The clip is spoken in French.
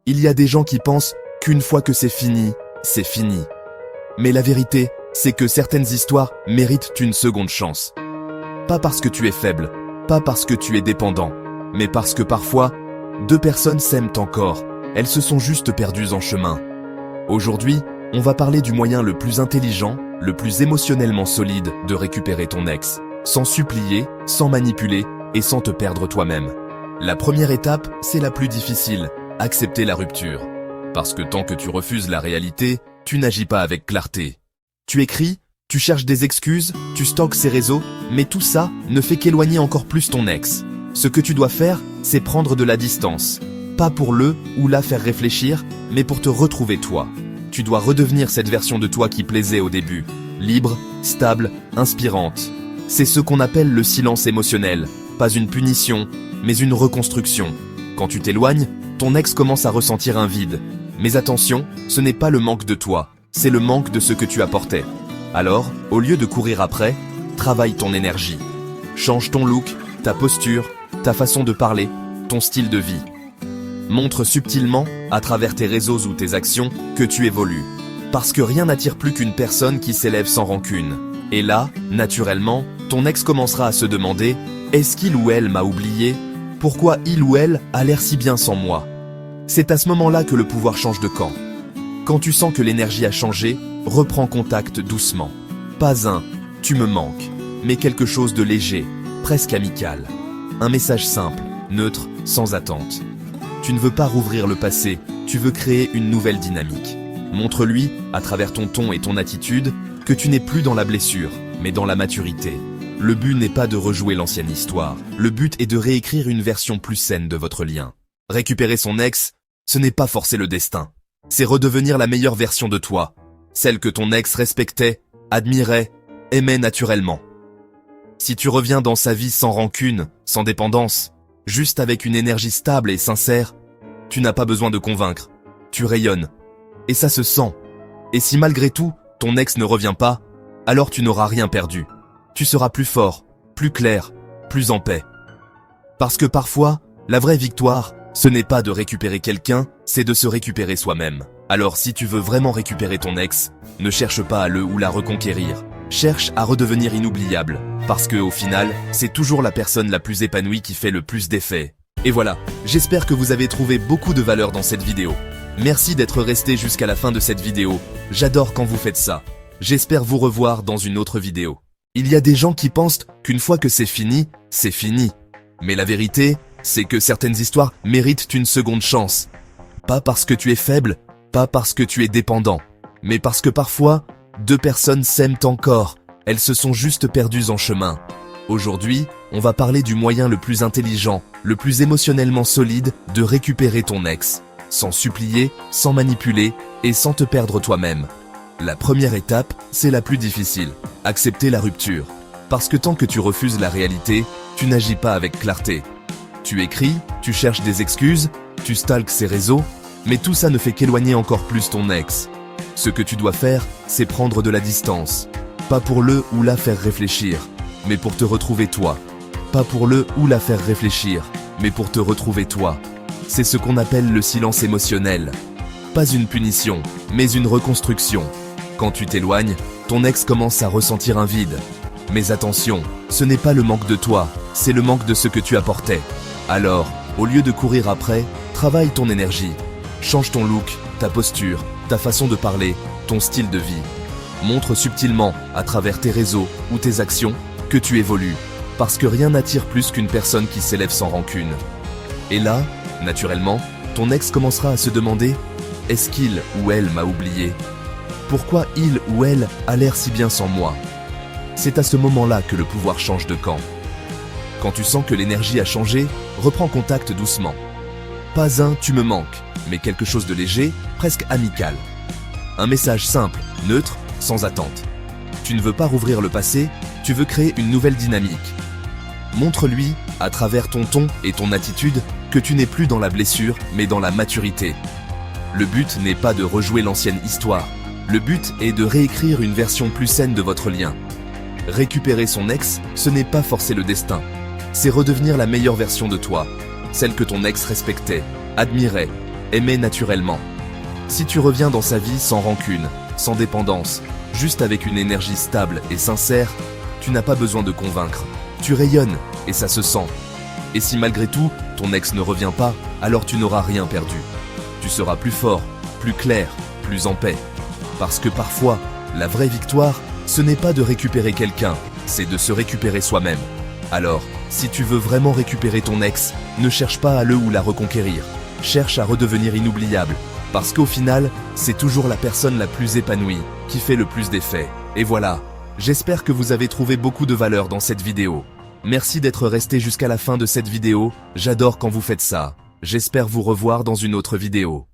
Il y a des gens qui pensent qu'une fois que c'est fini, c'est fini. Mais la vérité, c'est que certaines histoires méritent une seconde chance. Pas parce que tu es faible, pas parce que tu es dépendant, mais parce que parfois, deux personnes s'aiment encore, elles se sont juste perdues en chemin. Aujourd'hui, on va parler du moyen le plus intelligent, le plus émotionnellement solide de récupérer ton ex, sans supplier, sans manipuler et sans te perdre toi-même. La première étape, c'est la plus difficile, accepter la rupture. Parce que tant que tu refuses la réalité, tu n'agis pas avec clarté. Tu écris, tu cherches des excuses, tu stockes ses réseaux, mais tout ça ne fait qu'éloigner encore plus ton ex. Ce que tu dois faire, c'est prendre de la distance. Pas pour le ou la faire réfléchir, mais pour te retrouver toi. Tu dois redevenir cette version de toi qui plaisait au début. Libre, stable, inspirante. C'est ce qu'on appelle le silence émotionnel. Pas une punition, mais une reconstruction. Quand tu t'éloignes, ton ex commence à ressentir un vide. Mais attention, ce n'est pas le manque de toi, c'est le manque de ce que tu apportais. Alors, au lieu de courir après, travaille ton énergie. Change ton look, ta posture, ta façon de parler, ton style de vie. Montre subtilement, à travers tes réseaux ou tes actions, que tu évolues. Parce que rien n'attire plus qu'une personne qui s'élève sans rancune. Et là, naturellement, ton ex commencera à se demander « Est-ce qu'il ou elle m'a oublié ? Pourquoi il ou elle a l'air si bien sans moi ?» C'est à ce moment-là que le pouvoir change de camp. Quand tu sens que l'énergie a changé, reprends contact doucement. Pas un « tu me manques », mais quelque chose de léger, presque amical. Un message simple, neutre, sans attente. Tu ne veux pas rouvrir le passé, tu veux créer une nouvelle dynamique. Montre-lui, à travers ton ton et ton attitude, que tu n'es plus dans la blessure, mais dans la maturité. Le but n'est pas de rejouer l'ancienne histoire, le but est de réécrire une version plus saine de votre lien. Récupérer son ex, ce n'est pas forcer le destin. C'est redevenir la meilleure version de toi, celle que ton ex respectait, admirait, aimait naturellement. Si tu reviens dans sa vie sans rancune, sans dépendance, juste avec une énergie stable et sincère, tu n'as pas besoin de convaincre, tu rayonnes. Et ça se sent. Et si malgré tout, ton ex ne revient pas, alors tu n'auras rien perdu. Tu seras plus fort, plus clair, plus en paix. Parce que parfois, la vraie victoire, ce n'est pas de récupérer quelqu'un, c'est de se récupérer soi-même. Alors si tu veux vraiment récupérer ton ex, ne cherche pas à le ou la reconquérir. Cherche à redevenir inoubliable, parce que au final, c'est toujours la personne la plus épanouie qui fait le plus d'effet. Et voilà, j'espère que vous avez trouvé beaucoup de valeur dans cette vidéo. Merci d'être resté jusqu'à la fin de cette vidéo, j'adore quand vous faites ça. J'espère vous revoir dans une autre vidéo. Il y a des gens qui pensent qu'une fois que c'est fini, c'est fini. Mais la vérité, c'est que certaines histoires méritent une seconde chance. Pas parce que tu es faible, pas parce que tu es dépendant, mais parce que parfois, deux personnes s'aiment encore, elles se sont juste perdues en chemin. Aujourd'hui, on va parler du moyen le plus intelligent, le plus émotionnellement solide de récupérer ton ex, sans supplier, sans manipuler et sans te perdre toi-même. La première étape, c'est la plus difficile, accepter la rupture. Parce que tant que tu refuses la réalité, tu n'agis pas avec clarté. Tu écris, tu cherches des excuses, tu stalks ses réseaux, mais tout ça ne fait qu'éloigner encore plus ton ex. Ce que tu dois faire, c'est prendre de la distance. Pas pour le ou la faire réfléchir, mais pour te retrouver toi. Pas pour le ou la faire réfléchir, mais pour te retrouver toi. C'est ce qu'on appelle le silence émotionnel. Pas une punition, mais une reconstruction. Quand tu t'éloignes, ton ex commence à ressentir un vide. Mais attention, ce n'est pas le manque de toi, c'est le manque de ce que tu apportais. Alors, au lieu de courir après, travaille ton énergie. Change ton look, ta posture, ta façon de parler, ton style de vie. Montre subtilement, à travers tes réseaux ou tes actions, que tu évolues. Parce que rien n'attire plus qu'une personne qui s'élève sans rancune. Et là, naturellement, ton ex commencera à se demander « Est-ce qu'il ou elle m'a oublié ? Pourquoi il ou elle a l'air si bien sans moi ?» C'est à ce moment-là que le pouvoir change de camp. Quand tu sens que l'énergie a changé, reprends contact doucement. Pas un « tu me manques », mais quelque chose de léger, presque amical. Un message simple, neutre, sans attente. Tu ne veux pas rouvrir le passé, tu veux créer une nouvelle dynamique. Montre-lui, à travers ton ton et ton attitude, que tu n'es plus dans la blessure, mais dans la maturité. Le but n'est pas de rejouer l'ancienne histoire. Le but est de réécrire une version plus saine de votre lien. Récupérer son ex, ce n'est pas forcer le destin. C'est redevenir la meilleure version de toi, celle que ton ex respectait, admirait, aimer naturellement. Si tu reviens dans sa vie sans rancune, sans dépendance, juste avec une énergie stable et sincère, tu n'as pas besoin de convaincre. Tu rayonnes et ça se sent. Et si malgré tout, ton ex ne revient pas, alors tu n'auras rien perdu. Tu seras plus fort, plus clair, plus en paix. Parce que parfois, la vraie victoire, ce n'est pas de récupérer quelqu'un, c'est de se récupérer soi-même. Alors, si tu veux vraiment récupérer ton ex, ne cherche pas à le ou la reconquérir. Cherche à redevenir inoubliable. Parce qu'au final, c'est toujours la personne la plus épanouie qui fait le plus d'effet. Et voilà, j'espère que vous avez trouvé beaucoup de valeur dans cette vidéo. Merci d'être resté jusqu'à la fin de cette vidéo, j'adore quand vous faites ça. J'espère vous revoir dans une autre vidéo.